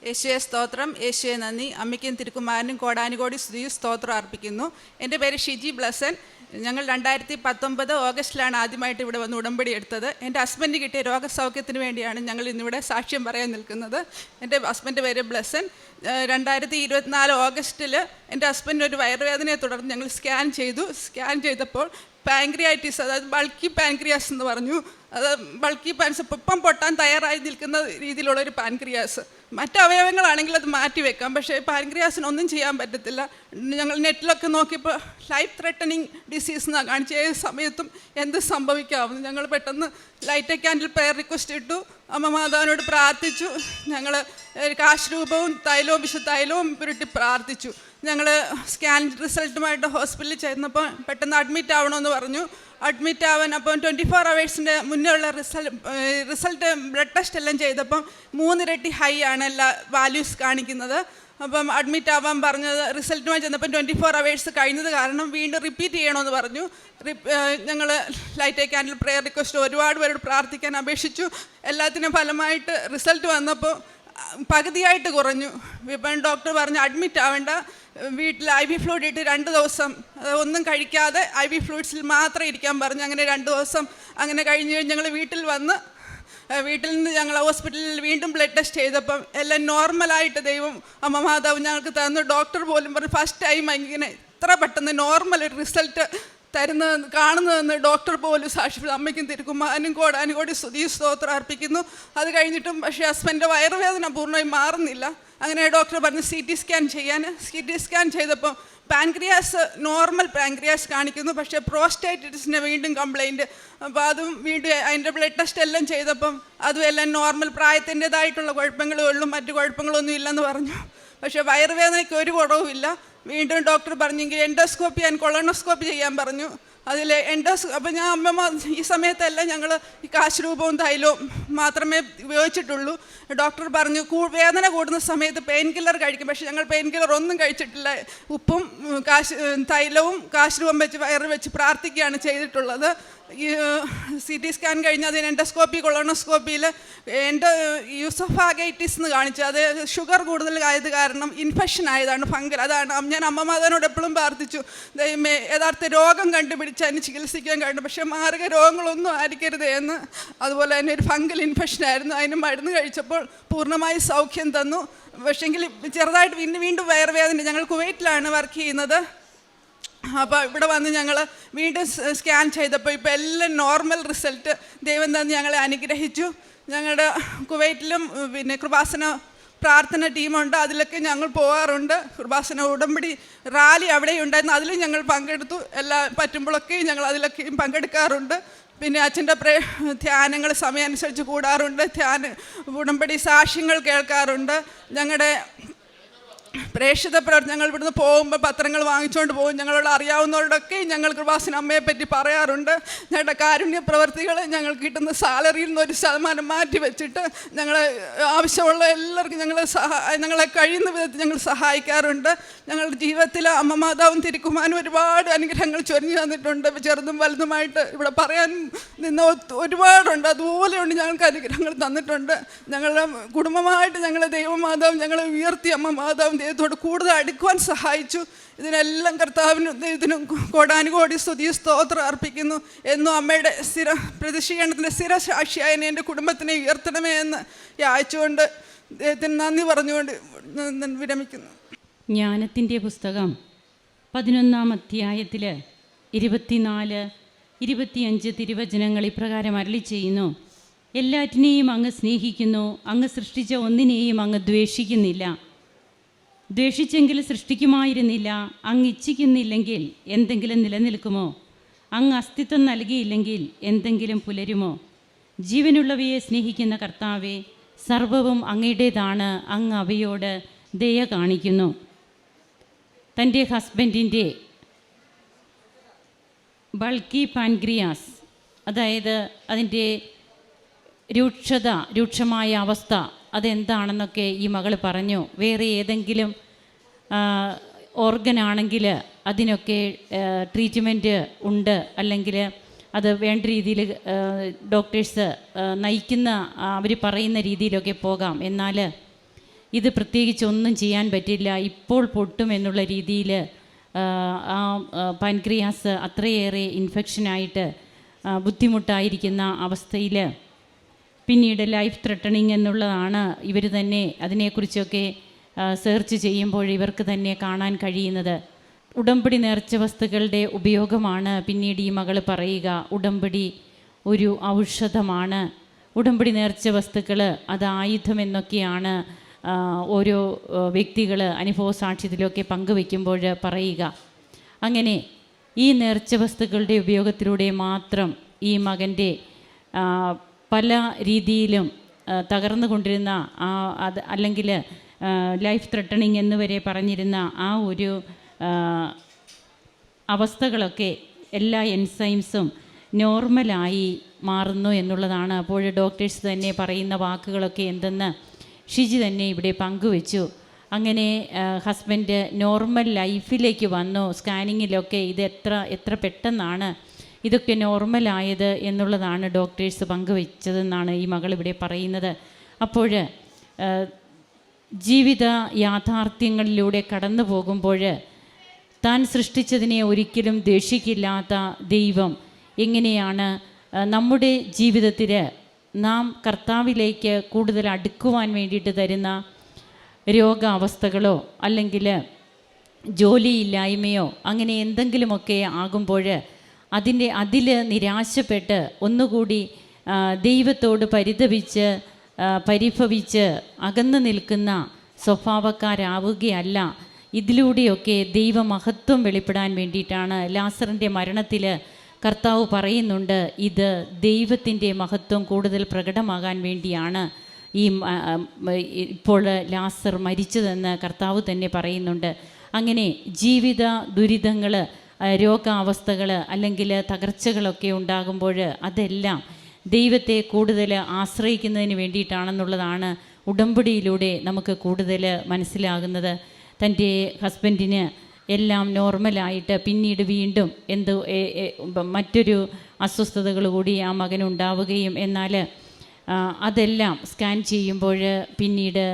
യേശുവെ സ്തോത്രം, യേശുവെ നന്ദി. അമ്മയ്ക്കും തിരുക്കുമാരനും കോടാനുകോടി സ്തുതിയും സ്തോത്രം അർപ്പിക്കുന്നു. എൻ്റെ പേര് ഷിജി ബ്ലസൻ. ഞങ്ങൾ 2019 ഓഗസ്റ്റിലാണ് ആദ്യമായിട്ട് ഇവിടെ വന്ന് ഉടമ്പടി എടുത്തത്. എൻ്റെ ഹസ്ബൻഡ് കിട്ടിയ രോഗസൗഖ്യത്തിന് വേണ്ടിയാണ് ഞങ്ങൾ ഇന്നിവിടെ സാക്ഷ്യം പറയാൻ നിൽക്കുന്നത്. എൻ്റെ ഹസ്ബൻഡ് പേര് ബ്ലസൻ. 2024 ഓഗസ്റ്റിൽ എൻ്റെ ഹസ്ബൻഡിന് ഒരു വയറുവേദനയെ തുടർന്ന് ഞങ്ങൾ സ്കാൻ ചെയ്തപ്പോൾ പാൻക്രിയാറ്റിസ്, അതായത് ബൾക്കി പാൻക്രിയാസ് എന്ന് പറഞ്ഞു. അത് ബൾക്കി ഇപ്പം പൊട്ടാൻ തയ്യാറായി നിൽക്കുന്ന രീതിയിലുള്ളൊരു പാൻക്രിയാസ്. മറ്റ് അവയവങ്ങളാണെങ്കിൽ അത് മാറ്റി വെക്കാം, പക്ഷേ പാൻക്രിയാസിന് ഒന്നും ചെയ്യാൻ പറ്റത്തില്ല. ഞങ്ങൾ നെറ്റിലൊക്കെ നോക്കിയപ്പോൾ ലൈഫ് ത്രെട്ടനിങ് ഡിസീസ് എന്നാണ് കാണിച്ച്, ഏത് സമയത്തും എന്ത് സംഭവിക്കാവുന്നു. ഞങ്ങൾ പെട്ടെന്ന് ലൈറ്റ് ക്യാൻഡിൽ പ്രയർ റിക്വസ്റ്റ് ഇട്ടു, അമ്മ മാതാവിനോട് പ്രാർത്ഥിച്ചു. ഞങ്ങൾ കാശ് രൂപവും തൈലവും വിശുദ്ധൈലവും പുരട്ടി പ്രാർത്ഥിച്ചു. ഞങ്ങൾ സ്കാൻ റിസൾട്ടുമായിട്ട് ഹോസ്പിറ്റലിൽ ചെന്നപ്പോൾ പെട്ടെന്ന് അഡ്മിറ്റ് ആവണമെന്ന് പറഞ്ഞു. അഡ്മിറ്റ് ആവാൻ അപ്പം 24 hours മുന്നേ ഉള്ള റിസൾട്ട് ബ്ലഡ് ടെസ്റ്റ് എല്ലാം ചെയ്തപ്പം 3 ഇരട്ടി ഹൈ ആണ് എല്ലാ വാല്യൂസ് കാണിക്കുന്നത്. അപ്പം അഡ്മിറ്റ് ആവാൻ പറഞ്ഞത്, റിസൾട്ടുമായി ചെന്നപ്പം 24 hours കഴിഞ്ഞത് കാരണം വീണ്ടും റിപ്പീറ്റ് ചെയ്യണമെന്ന് പറഞ്ഞു. ഞങ്ങൾ ലൈറ്റ് ക്യാൻഡിൽ പ്രയർ റിക്വസ്റ്റ് ഒരുപാട് പേരോട് പ്രാർത്ഥിക്കാൻ അപേക്ഷിച്ചു. എല്ലാത്തിനും ഫലമായിട്ട് റിസൾട്ട് വന്നപ്പോൾ പകുതിയായിട്ട് കുറഞ്ഞു. ഇപ്പം ഡോക്ടർ പറഞ്ഞു അഡ്മിറ്റ് ആവേണ്ട, വീട്ടിൽ IV ഫ്ലൂയിഡ് ഇട്ട് 2 ദിവസം ഒന്നും കഴിക്കാതെ IV ഫ്ലൂയിഡ്സിൽ മാത്രം ഇരിക്കാൻ പറഞ്ഞു. അങ്ങനെ 2 ദിവസം അങ്ങനെ കഴിഞ്ഞ് ഞങ്ങൾ വീട്ടിൽ നിന്ന് ഞങ്ങൾ ഹോസ്പിറ്റലിൽ വീണ്ടും ബ്ലഡ് ടെസ്റ്റ് ചെയ്തപ്പം എല്ലാം നോർമലായിട്ട് ദൈവം അമ്മ മാതാവ് ഞങ്ങൾക്ക് തന്നു. ഡോക്ടർ പോലും പറഞ്ഞു ഫസ്റ്റ് ടൈം ഇങ്ങനെ ഇത്ര പെട്ടെന്ന് നോർമൽ ഒരു റിസൾട്ട് കാണുന്നതെന്ന് ഡോക്ടർ പോലും സാക്ഷിപ്പെട്ടു. അമ്മയ്ക്കും തിരുക്കുമാരനും കോടാനുകോടി സ്തുതി സ്തോത്രം അർപ്പിക്കുന്നു. അത് കഴിഞ്ഞിട്ടും പക്ഷേ ഹസ്ബൻഡിൻ്റെ വയറുവേദന പൂർണ്ണമായി മാറുന്നില്ല. അങ്ങനെ ഡോക്ടർ പറഞ്ഞു CT സ്കാൻ ചെയ്യാൻ. CT സ്കാൻ ചെയ്തപ്പോൾ പാൻക്രിയാസ് നോർമൽ പാൻക്രിയാസ് കാണിക്കുന്നു, പക്ഷേ പ്രോസ്റ്റേറ്റിസിന് വീണ്ടും കംപ്ലൈൻറ്റ്. അപ്പോൾ അതും വീണ്ടും അതിൻ്റെ ബ്ലഡ് ടെസ്റ്റ് എല്ലാം ചെയ്തപ്പം അതും എല്ലാം നോർമൽ, പ്രായത്തിൻ്റെതായിട്ടുള്ള കുഴപ്പങ്ങളേ ഉള്ളൂ, മറ്റു കുഴപ്പങ്ങളൊന്നും ഇല്ലെന്ന് പറഞ്ഞു. പക്ഷേ വയറുവേദനയ്ക്ക് ഒരു കുറവുമില്ല. വീണ്ടും ഡോക്ടർ പറഞ്ഞെങ്കിൽ എൻഡോസ്കോപ്പി ആൻഡ് കൊളോണോസ്കോപ്പി ചെയ്യാൻ പറഞ്ഞു. അതിൽ അപ്പോൾ ഞാൻ അമ്മ ഈ സമയത്തെല്ലാം ഞങ്ങൾ ഈ കാശ് രൂപവും തൈലവും മാത്രമേ ഉപയോഗിച്ചിട്ടുള്ളൂ. ഡോക്ടർ പറഞ്ഞു വേദന കൂടുന്ന സമയത്ത് പെയിൻ കില്ലർ കഴിക്കും, പക്ഷേ ഞങ്ങൾ പെയിൻ കില്ലർ ഒന്നും കഴിച്ചിട്ടില്ല. ഉപ്പും തൈലവും കാശ് രൂപം വെച്ച് വയറ് വെച്ച് പ്രാർത്ഥിക്കുകയാണ് ചെയ്തിട്ടുള്ളത്. ഈ CT സ്കാൻ കഴിഞ്ഞ് അതിന് എൻഡോസ്കോപ്പി കൊളോണോസ്കോപ്പിയിൽ യൂസോഫാഗൈറ്റിസ് എന്ന് കാണിച്ചു. അത് ഷുഗർ കൂടുതലായത് കാരണം ഇൻഫെക്ഷൻ ആയതാണ്, ഫംഗൽ. അതാണ് ഞാൻ അമ്മ മാതാവിനോട് എപ്പോഴും പ്രാർത്ഥിച്ചു, ദൈവമേ യഥാർത്ഥ രോഗം കണ്ടുപിടിച്ച് അതിന് ചികിത്സിക്കാൻ കഴിഞ്ഞു, പക്ഷേ മാരക രോഗങ്ങളൊന്നും ആയിരിക്കരുത് എന്ന്. അതുപോലെ തന്നെ ഒരു ഫംഗൽ ഇൻഫെക്ഷൻ ആയിരുന്നു. അതിന് മരുന്ന് കഴിച്ചപ്പോൾ പൂർണ്ണമായി സൗഖ്യം തന്നു. പക്ഷേങ്കിൽ ചെറുതായിട്ട് വീണ്ടും വയറുവേദന. ഞങ്ങൾ കുവൈറ്റിലാണ് വർക്ക് ചെയ്യുന്നത്. അപ്പോൾ ഇവിടെ വന്ന് ഞങ്ങൾ വീണ്ടും സ്കാൻ ചെയ്തപ്പോൾ ഇപ്പോൾ എല്ലാം നോർമൽ റിസൾട്ട് ദൈവം തന്ന് ഞങ്ങളെ അനുഗ്രഹിച്ചു. ഞങ്ങളുടെ കുവൈറ്റിലും പിന്നെ കൃപാസന പ്രാർത്ഥന ടീമുണ്ട്, അതിലൊക്കെ ഞങ്ങൾ പോകാറുണ്ട്. കൃപാസന ഉടമ്പടി റാലി അവിടെ ഉണ്ടായിരുന്നു, അതിലും ഞങ്ങൾ പങ്കെടുത്തു. പറ്റുമ്പോഴൊക്കെയും ഞങ്ങൾ അതിലൊക്കെയും പങ്കെടുക്കാറുണ്ട്. പിന്നെ അച്ഛൻ്റെ ധ്യാനങ്ങൾ സമയമനുസരിച്ച് കൂടാറുണ്ട്. ഉടമ്പടി സാക്ഷ്യങ്ങൾ കേൾക്കാറുണ്ട്. ഞങ്ങളുടെ പ്രേക്ഷിത പ്രവർത്തനം ഞങ്ങൾ ഇവിടുന്ന് പോകുമ്പോൾ പത്രങ്ങൾ വാങ്ങിച്ചുകൊണ്ട് പോകും. ഞങ്ങളോട് അറിയാവുന്നവരോടൊക്കെ ഞങ്ങൾ കൃപാസന അമ്മയെപ്പറ്റി പറയാറുണ്ട്. ഞങ്ങളുടെ കാരുണ്യ പ്രവർത്തികൾ ഞങ്ങൾ കിട്ടുന്ന സാലറിയിൽ നിന്ന് 1% മാറ്റി വെച്ചിട്ട് ഞങ്ങൾ ആവശ്യമുള്ള എല്ലാവർക്കും ഞങ്ങളെ കഴിയുന്ന വിധത്തിൽ ഞങ്ങൾ സഹായിക്കാറുണ്ട്. ഞങ്ങളുടെ ജീവിതത്തിൽ അമ്മ മാതാവും തിരുക്കുമാരനും ഒരുപാട് അനുഗ്രഹങ്ങൾ ചൊരിഞ്ഞു തന്നിട്ടുണ്ട്. ചെറുതും വലുതുമായിട്ട് ഇവിടെ പറയാൻ നിന്ന് ഒരുപാടുണ്ട്. അതുപോലെയുണ്ട് ഞങ്ങൾക്ക് അനുഗ്രഹങ്ങൾ തന്നിട്ടുണ്ട്. ഞങ്ങളുടെ കുടുംബമായിട്ട് ഞങ്ങളെ ദൈവമാതാവും ഞങ്ങളെ ഉയർത്തി അമ്മ മാതാവും ദൈവത്തോട് കൂടുതൽ അടുക്കുവാൻ സഹായിച്ചു. ഇതിനെല്ലാം കർത്താവിനും ഇതിനും കോടാനുകോടി സ്തുതി സ്തോത്രം അർപ്പിക്കുന്നു. എന്നും അമ്മയുടെ പ്രതിഷ്ഠീകരണത്തിൻ്റെ സ്ഥിരസാക്ഷിയായ എൻ്റെ കുടുംബത്തിനെ ഉയർത്തണമേ എന്ന് യാചിച്ചുകൊണ്ട് ദൈവത്തിന് നന്ദി പറഞ്ഞുകൊണ്ട് വിരമിക്കുന്നു. ജ്ഞാനത്തിൻ്റെ പുസ്തകം 11-ാം അധ്യായത്തിൽ 24, 25 തിരുവചനങ്ങൾ ഇപ്രകാരം അരുളി ചെയ്യുന്നു: എല്ലാറ്റിനെയും അങ്ങ് സ്നേഹിക്കുന്നു, അങ്ങ് സൃഷ്ടിച്ച ഒന്നിനെയും അങ്ങ് ദ്വേഷിക്കുന്നില്ല. ദ്വേഷിച്ചെങ്കിൽ സൃഷ്ടിക്കുമായിരുന്നില്ല. അങ്ങ് ഇച്ഛിക്കുന്നില്ലെങ്കിൽ എന്തെങ്കിലും നിലനിൽക്കുമോ? അങ്ങ് അസ്തിത്വം നൽകിയില്ലെങ്കിൽ എന്തെങ്കിലും പുലരുമോ? ജീവനുള്ളവയെ സ്നേഹിക്കുന്ന കർത്താവെ, സർവവും അങ്ങയുടേതാണ്. അങ്ങ് അവയോട് ദയ കാണിക്കുന്നു. തൻ്റെ ഹസ്ബൻഡിൻ്റെ ബൾക്കി പാൻക്രിയാസ്, അതായത് അതിൻ്റെ രൂക്ഷമായ അവസ്ഥ അതെന്താണെന്നൊക്കെ ഈ മകൾ പറഞ്ഞു. വേറെ ഏതെങ്കിലും ഓർഗനാണെങ്കിൽ അതിനൊക്കെ ട്രീറ്റ്മെൻറ്റ് ഉണ്ട്, അല്ലെങ്കിൽ അത് വേണ്ട രീതിയിൽ ഡോക്ടേഴ്സ് നയിക്കുന്ന അവർ പറയുന്ന രീതിയിലൊക്കെ പോകാം. എന്നാൽ ഇത് പ്രത്യേകിച്ച് ഒന്നും ചെയ്യാൻ പറ്റില്ല, ഇപ്പോൾ പൊട്ടും എന്നുള്ള രീതിയിൽ ആ പാൻക്രിയാസ് അത്രയേറെ ഇൻഫെക്ഷനായിട്ട് ബുദ്ധിമുട്ടായിരിക്കുന്ന അവസ്ഥയിൽ പിന്നീട് ലൈഫ് ത്രെട്ടണിങ് എന്നുള്ളതാണ് ഇവർ തന്നെ അതിനെക്കുറിച്ചൊക്കെ സെർച്ച് ചെയ്യുമ്പോൾ ഇവർക്ക് തന്നെ കാണാൻ കഴിയുന്നത്. ഉടമ്പടി നേർച്ച വസ്തുക്കളുടെ ഉപയോഗമാണ് പിന്നീട് ഈ മകൾ പറയുക. ഉടമ്പടി ഒരു ഔഷധമാണ്, ഉടമ്പടി നേർച്ച വസ്തുക്കൾ അത് ആയുധം എന്നൊക്കെയാണ് ഓരോ വ്യക്തികൾ അനുഭവ സാക്ഷ്യത്തിലൊക്കെ പങ്കുവയ്ക്കുമ്പോൾ പറയുക. അങ്ങനെ ഈ നേർച്ച വസ്തുക്കളുടെ ഉപയോഗത്തിലൂടെ മാത്രം ഈ മകൻ്റെ പല രീതിയിലും തകർന്നുകൊണ്ടിരുന്ന അത് അല്ലെങ്കിൽ ലൈഫ് ത്രെട്ടണിങ് എന്നുവരെ പറഞ്ഞിരുന്ന ആ ഒരു അവസ്ഥകളൊക്കെ എല്ലാ എൻസൈംസും നോർമലായി മാറുന്നു എന്നുള്ളതാണ്. അപ്പോൾ ഡോക്ടേഴ്സ് തന്നെ പറയുന്ന വാക്കുകളൊക്കെ എന്തെന്ന് ഷിജി തന്നെ ഇവിടെ പങ്കുവെച്ചു. അങ്ങനെ ഹസ്ബൻഡ് നോർമൽ ലൈഫിലേക്ക് വന്നു. സ്കാനിങ്ങിലൊക്കെ ഇത് എത്ര പെട്ടെന്നാണ് ഇതൊക്കെ നോർമലായത് എന്നുള്ളതാണ് ഡോക്ടേഴ്സ് പങ്കുവെച്ചതെന്നാണ് ഈ മകൾ ഇവിടെ പറയുന്നത്. അപ്പോൾ ജീവിത യാഥാർത്ഥ്യങ്ങളിലൂടെ കടന്നു പോകുമ്പോൾ താൻ സൃഷ്ടിച്ചതിനെ ഒരിക്കലും ദ്വേഷിക്കില്ലാത്ത ദൈവം എങ്ങനെയാണ് നമ്മുടെ ജീവിതത്തിൽ നാം കർത്താവിലേക്ക് കൂടുതൽ അടുക്കുവാൻ വേണ്ടിയിട്ട് തരുന്ന രോഗാവസ്ഥകളോ അല്ലെങ്കിൽ ജോലിയില്ലായ്മയോ അങ്ങനെ എന്തെങ്കിലുമൊക്കെ ആകുമ്പോൾ അതിൽ നിരാശപ്പെട്ട് ഒന്നുകൂടി ദൈവത്തോട് പരിഭവിച്ച് അകന്നു നിൽക്കുന്ന സ്വഭാവക്കാരാവുകയല്ല. ഇതിലൂടെയൊക്കെ ദൈവമഹത്വം വെളിപ്പെടാൻ വേണ്ടിയിട്ടാണ് ലാസറിൻ്റെ മരണത്തിൽ കർത്താവ് പറയുന്നുണ്ട്, ഇത് ദൈവത്തിൻ്റെ മഹത്വം കൂടുതൽ പ്രകടമാകാൻ വേണ്ടിയാണ് ഇപ്പോൾ ലാസർ മരിച്ചതെന്ന് കർത്താവ് തന്നെ പറയുന്നുണ്ട്. അങ്ങനെ ജീവിത ദുരിതങ്ങൾ, രോഗാവസ്ഥകൾ അല്ലെങ്കിൽ തകർച്ചകളൊക്കെ ഉണ്ടാകുമ്പോൾ അതെല്ലാം ദൈവത്തെ കൂടുതൽ ആശ്രയിക്കുന്നതിന് വേണ്ടിയിട്ടാണെന്നുള്ളതാണ് ഉടമ്പടിയിലൂടെ നമുക്ക് കൂടുതൽ മനസ്സിലാകുന്നത്. തൻ്റെ ഹസ്ബൻഡിന് എല്ലാം നോർമലായിട്ട് പിന്നീട് വീണ്ടും മറ്റൊരു അസ്വസ്ഥതകൾ കൂടി ആ മകനുണ്ടാവുകയും എന്നാൽ അതെല്ലാം സ്കാൻ ചെയ്യുമ്പോൾ പിന്നീട്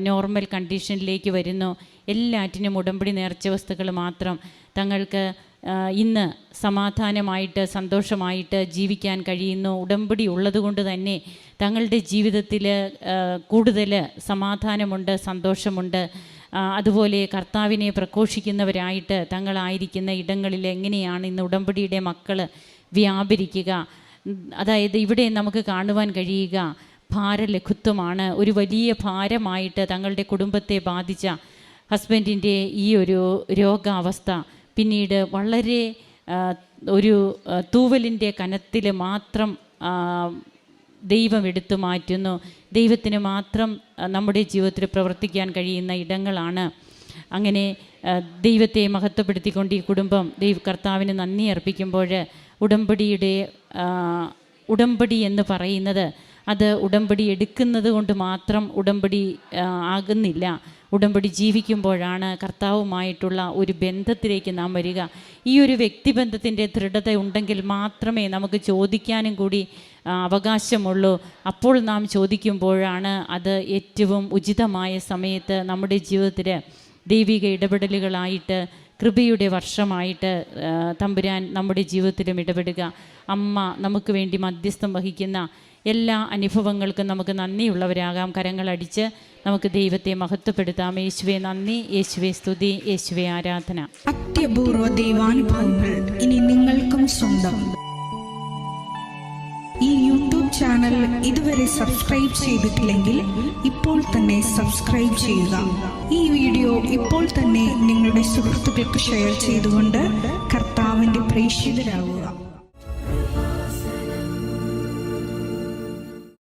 നോർമൽ കണ്ടീഷനിലേക്ക് വരുന്നു. എല്ലാറ്റിനും ഉടമ്പടി നേർച്ച വസ്തുക്കൾ മാത്രം തങ്ങൾക്ക് ഇന്ന് സമാധാനമായിട്ട് സന്തോഷമായിട്ട് ജീവിക്കാൻ കഴിയുന്നു. ഉടമ്പടി ഉള്ളതുകൊണ്ട് തന്നെ തങ്ങളുടെ ജീവിതത്തിൽ കൂടുതൽ സമാധാനമുണ്ട്, സന്തോഷമുണ്ട്. അതുപോലെ കർത്താവിനെ പ്രഘോഷിക്കുന്നവരായിട്ട് തങ്ങളായിരിക്കുന്ന ഇടങ്ങളിൽ എങ്ങനെയാണ് ഇന്ന് ഉടമ്പടിയുടെ മക്കൾ വ്യാപരിക്കുക. അതായത് ഇവിടെ നമുക്ക് കാണുവാൻ കഴിയുക ഭാരലഘുത്വമാണ്. ഒരു വലിയ ഭാരമായിട്ട് തങ്ങളുടെ കുടുംബത്തെ ബാധിച്ച ഹസ്ബൻഡിൻ്റെ ഈ ഒരു രോഗാവസ്ഥ പിന്നീട് വളരെ ഒരു തൂവലിൻ്റെ കനത്തിൽ മാത്രം ദൈവം എടുത്തു മാറ്റുന്നു. ദൈവത്തിന് മാത്രം നമ്മുടെ ജീവിതത്തിൽ പ്രവർത്തിക്കാൻ കഴിയുന്ന ഇടങ്ങളാണ്. അങ്ങനെ ദൈവത്തെ മഹത്വപ്പെടുത്തിക്കൊണ്ട് ഈ കുടുംബം കർത്താവിന് നന്ദി അർപ്പിക്കുമ്പോൾ ഉടമ്പടി എന്ന് പറയുന്നത് അത് ഉടമ്പടി എടുക്കുന്നത് കൊണ്ട് മാത്രം ഉടമ്പടി ആകുന്നില്ല. ഉടമ്പടി ജീവിക്കുമ്പോഴാണ് കർത്താവുമായിട്ടുള്ള ഒരു ബന്ധത്തിലേക്ക് നാം വരിക. ഈ ഒരു വ്യക്തിബന്ധത്തിൻ്റെ ദൃഢത ഉണ്ടെങ്കിൽ മാത്രമേ നമുക്ക് ചോദിക്കാനും കൂടി അവകാശമുള്ളൂ. അപ്പോൾ നാം ചോദിക്കുമ്പോഴാണ് അത് ഏറ്റവും ഉചിതമായ സമയത്ത് നമ്മുടെ ജീവിതത്തിൽ ദൈവിക ഇടപെടലുകളായിട്ട് കൃപയുടെ വർഷമായിട്ട് തമ്പുരാൻ നമ്മുടെ ജീവിതത്തിലും ഇടപെടുക. അമ്മ നമുക്ക് വേണ്ടി മധ്യസ്ഥം വഹിക്കുന്ന എല്ലാ അനുഭവങ്ങൾക്കും നമുക്ക് നന്ദിയുള്ളവരാകാം. കരങ്ങളടിച്ച് നമുക്ക് ദൈവത്തെ മഹത്വപ്പെടുത്താം. യേശുവേ നന്ദി, യേശുവേ സ്തുതി, യേശുവേ ആരാധന. അത്യപൂർവ ദൈവാനുഭവങ്ങൾ ഇനി നിങ്ങൾക്കും സ്വന്തം. ഈ യൂട്യൂബ് ചാനൽ ഇതുവരെ സബ്സ്ക്രൈബ് ചെയ്തിട്ടില്ലെങ്കിൽ ഇപ്പോൾ തന്നെ സബ്സ്ക്രൈബ് ചെയ്യുക. ഈ വീഡിയോ ഇപ്പോൾ തന്നെ നിങ്ങളുടെ സുഹൃത്തുക്കൾക്ക് ഷെയർ ചെയ്തുകൊണ്ട് കർത്താവിൻ്റെ പ്രേക്ഷിതരാകുക.